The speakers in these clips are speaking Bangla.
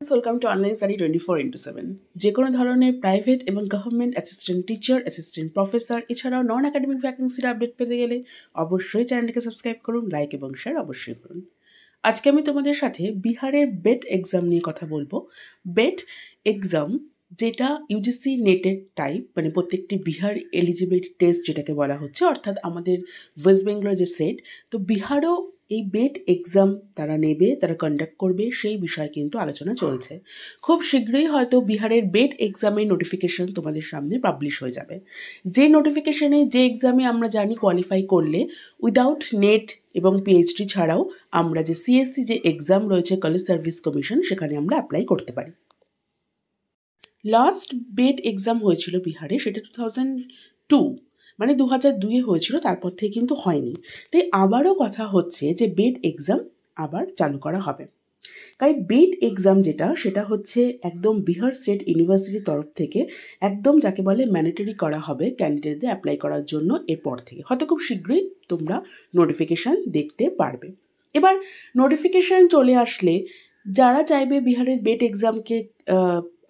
ওয়েলকাম টু অনলাইন স্টাডি 24/7 যে কোনো ধরনের প্রাইভেট এবং government assistant teacher, assistant professor এছাড়াও নন একাডেমিক ভ্যাকেন্সির আপডেট পেতে গেলে অবশ্যই চ্যানেলটিকে সাবস্ক্রাইব করুন, লাইক এবং শেয়ার অবশ্যই করুন। আজকে আমি তোমাদের সাথে বিহারের বেট এক্সাম নিয়ে কথা বলবো। বেট এক্সাম যেটা ইউজিসি নেটের টাইপ, মানে প্রত্যেকটি বিহার এলিজিবিলিটি টেস্ট যেটাকে বলা হচ্ছে, অর্থাৎ আমাদের ওয়েস্ট বেঙ্গলের যে সেট, তো বিহারও এই বেট এক্সাম তারা নেবে, তারা কন্ডাক্ট করবে, সেই বিষয়ে কিন্তু আলোচনা চলছে। খুব শীঘ্রই হয়তো বিহারের বেট এক্সামের নোটিফিকেশন তোমাদের সামনে পাবলিশ হয়ে যাবে। যে নোটিফিকেশনে, যে এক্সামে আমরা জানি কোয়ালিফাই করলে উইদাউট নেট এবং পিএইচডি ছাড়াও আমরা যে সিএসসি যে এক্সাম রয়েছে, কলেজ সার্ভিস কমিশন, সেখানে আমরা অ্যাপ্লাই করতে পারি। লাস্ট বেট এক্সাম হয়েছিল বিহারে, সেটা 2002 মানে 2002-এ হয়েছিল, তারপর থেকে কিন্তু হয়নি। তাই আবারও কথা হচ্ছে যে বেট এক্সাম আবার চালু করা হবে। তাই বেট এক্সাম যেটা, সেটা হচ্ছে একদম বিহার স্টেট ইউনিভার্সিটির তরফ থেকে একদম যাকে বলে ম্যান্ডেটরি করা হবে ক্যান্ডিডেটদের অ্যাপ্লাই করার জন্য। এরপর থেকে হয়তো খুব শীঘ্রই তোমরা নোটিফিকেশান দেখতে পারবে। এবার নোটিফিকেশান চলে আসলে যারা চাইবে বিহারের বেট এক্সামকে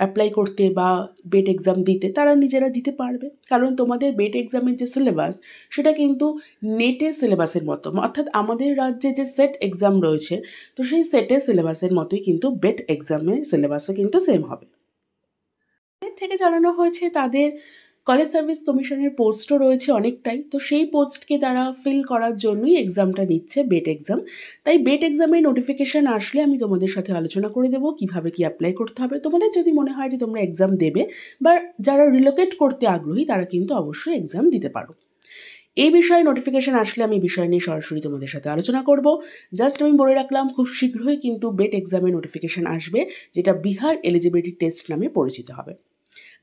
অ্যাপ্লাই করতে বা বেট এক্সাম দিতে, তারা নিজেরা দিতে পারবে। কারণ তোমাদের বেট এক্সামের যে সিলেবাস, সেটা কিন্তু নেটের সিলেবাসের মতো, অর্থাৎ আমাদের রাজ্যে যে সেট এক্সাম রয়েছে, তো সেই সেটের সিলেবাসের মতোই কিন্তু বেট এক্সামের সিলেবাসও কিন্তু সেম হবে। এর থেকে জানানো হয়েছে তাদের কলেজ সার্ভিস কমিশনের পোস্টও রয়েছে অনেকটাই, তো সেই পোস্টকে তারা ফিল করার জন্যই এক্সামটা নিচ্ছে, বেট এক্সাম। তাই বেট এক্সামের নোটিফিকেশান আসলে আমি তোমাদের সাথে আলোচনা করে দেবো কীভাবে কী অ্যাপ্লাই করতে হবে। তোমাদের যদি মনে হয় যে তোমরা এক্সাম দেবে বা যারা রিলোকেট করতে আগ্রহী, তারা কিন্তু অবশ্যই এক্সাম দিতে পারো। এই বিষয়ে নোটিফিকেশান আসলে আমি বিষয় নিয়ে সরাসরি তোমাদের সাথে আলোচনা করব। জাস্ট আমি বলে রাখলাম, খুব শীঘ্রই কিন্তু বেট এক্সামের নোটিফিকেশান আসবে, যেটা বিহার এলিজিবিলিটি টেস্ট নামে পরিচিত হবে।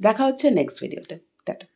দেখা হচ্ছে নেক্সট ভিডিওতে। টাটা।